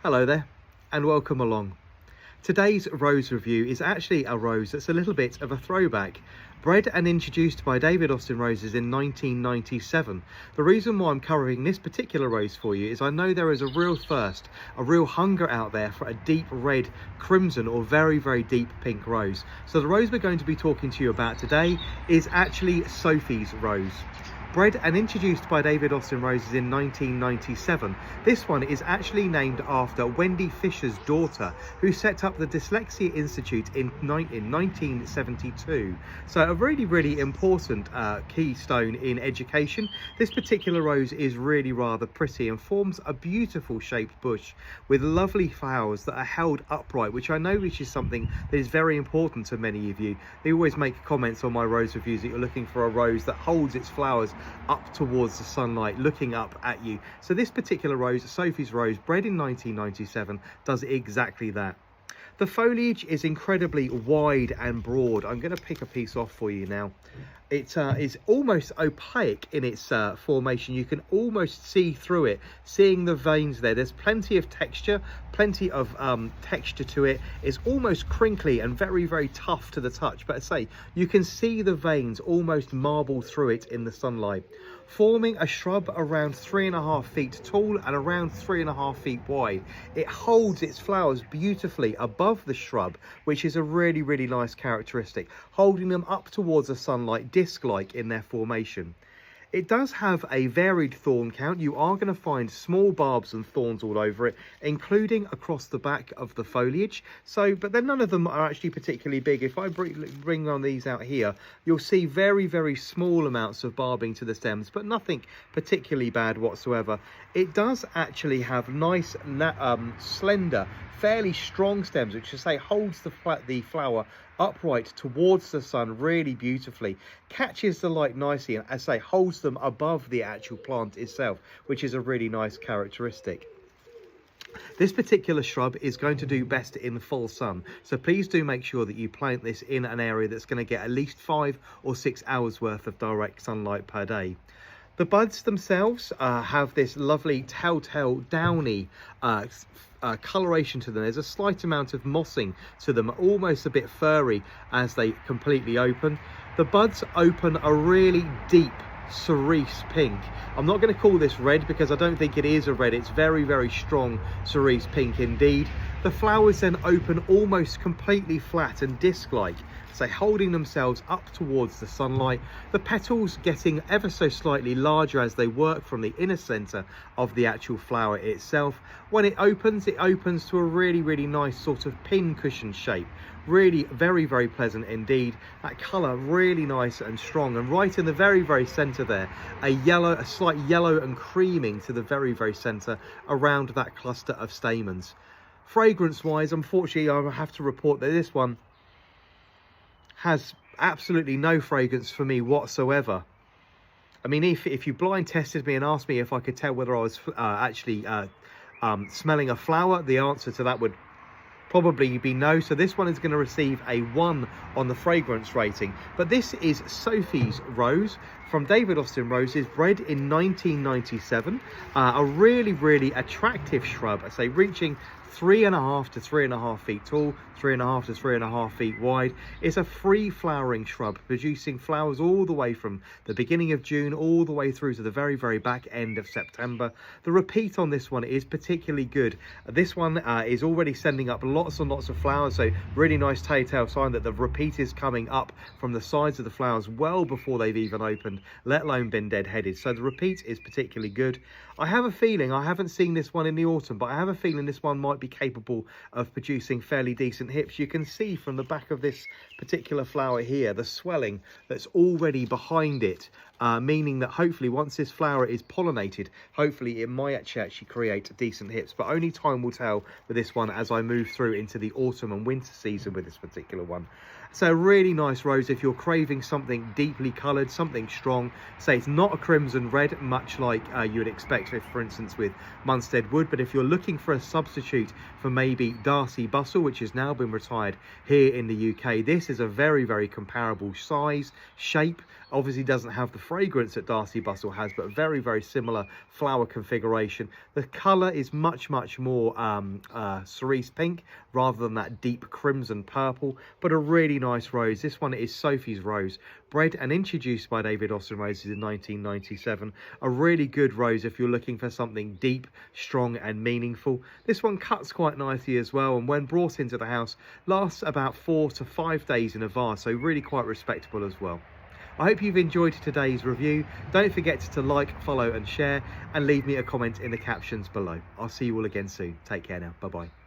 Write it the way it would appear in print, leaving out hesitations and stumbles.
Hello there and welcome along. Today's rose review is actually a rose that's a little bit of a throwback. Bred and introduced by David Austin Roses in 1997. The reason why I'm covering this particular rose for you is I know there is a real thirst, a real hunger out there for a deep red, crimson or very, very deep pink rose. So the rose we're going to be talking to you about today is actually Sophie's rose. Bred and introduced by David Austin Roses in 1997. This one is actually named after Wendy Fisher's daughter, who set up the Dyslexia Institute in 1972. So a really, really important keystone in education. This particular rose is really rather pretty and forms a beautiful shaped bush with lovely flowers that are held upright, which I know which is something that is very important to many of you. They always make comments on my rose reviews that you're looking for a rose that holds its flowers up towards the sunlight, looking up at you. So this particular rose, Sophie's rose, bred in 1997, does exactly that. The foliage is incredibly wide and broad. I'm going to pick a piece off for you now. It is almost opaque in its formation. You can almost see through it, seeing the veins there. There's plenty of texture, texture to it. It's almost crinkly and very, very tough to the touch. But I say, you can see the veins almost marble through it in the sunlight, forming a shrub around 3.5 feet tall and around 3.5 feet wide. It holds its flowers beautifully above the shrub, which is a really, really nice characteristic, holding them up towards the sunlight, disc-like in their formation. It does have a varied thorn count. You are going to find small barbs and thorns all over it, including across the back of the foliage. So, but then none of them are actually particularly big. If I bring on these out here, you'll see very, very small amounts of barbing to the stems, but nothing particularly bad whatsoever. It does actually have nice, slender, fairly strong stems, which I say holds the flower upright towards the sun really beautifully, catches the light nicely, and as I say, holds them above the actual plant itself, which is a really nice characteristic. This particular shrub is going to do best in full sun, so please do make sure that you plant this in an area that's going to get at least 5 or 6 hours worth of direct sunlight per day. The buds themselves have this lovely telltale downy coloration to them. There's a slight amount of mossing to them, almost a bit furry as they completely open. The buds open a really deep cerise pink. I'm not going to call this red because I don't think it is a red. It's very, very strong cerise pink indeed. The flowers then open almost completely flat and disc-like, so holding themselves up towards the sunlight. The petals getting ever so slightly larger as they work from the inner center of the actual flower itself. When it opens to a really, really nice sort of pin cushion shape. Really very, very pleasant indeed. That color really nice and strong, and right in the very, very center there, a slight yellow and creaming to the very, very center around that cluster of stamens. Fragrance wise, unfortunately, I have to report that this one has absolutely no fragrance for me whatsoever. I mean, if you blind tested me and asked me if I could tell whether I was actually smelling a flower, the answer to that would probably be no. So this one is going to receive a 1 on the fragrance rating. But this is Sophie's rose from David Austin Roses, bred in 1997. A really, really attractive shrub, I say, reaching 3.5 to 3.5 feet tall, 3.5 to 3.5 feet wide. It's a free flowering shrub, producing flowers all the way from the beginning of June all the way through to the very, very back end of September. The repeat on this one is particularly good. This one is already sending up lots and lots of flowers, so really nice telltale sign that the repeat is coming up from the sides of the flowers well before they've even opened, let alone been dead-headed. So the repeat is particularly good. I have a feeling, I haven't seen this one in the autumn, but I have a feeling this one might be capable of producing fairly decent hips. You can see from the back of this particular flower here the swelling that's already behind it, meaning that hopefully once this flower is pollinated, hopefully it might actually create decent hips, but only time will tell with this one as I move through into the autumn and winter season with this particular one. So a really nice rose if you're craving something deeply coloured, something strong. Say it's not a crimson red, much like you would expect, for instance, with Munstead Wood. But if you're looking for a substitute for maybe Darcy Bussell, which has now been retired here in the UK, this is a very, very comparable size, shape, Obviously doesn't have the fragrance that Darcy Bussell has, but very, very similar flower configuration. The colour is much more cerise pink rather than that deep crimson purple, but a really nice rose. This one is Sophie's Rose, bred and introduced by David Austin Roses in 1997. A really good rose if you're looking for something deep, strong and meaningful. This one cuts quite nicely as well, and when brought into the house lasts about 4 to 5 days in a vase, so really quite respectable as well. I hope you've enjoyed today's review. Don't forget to like, follow and share, and leave me a comment in the captions below. I'll see you all again soon. Take care now. Bye bye.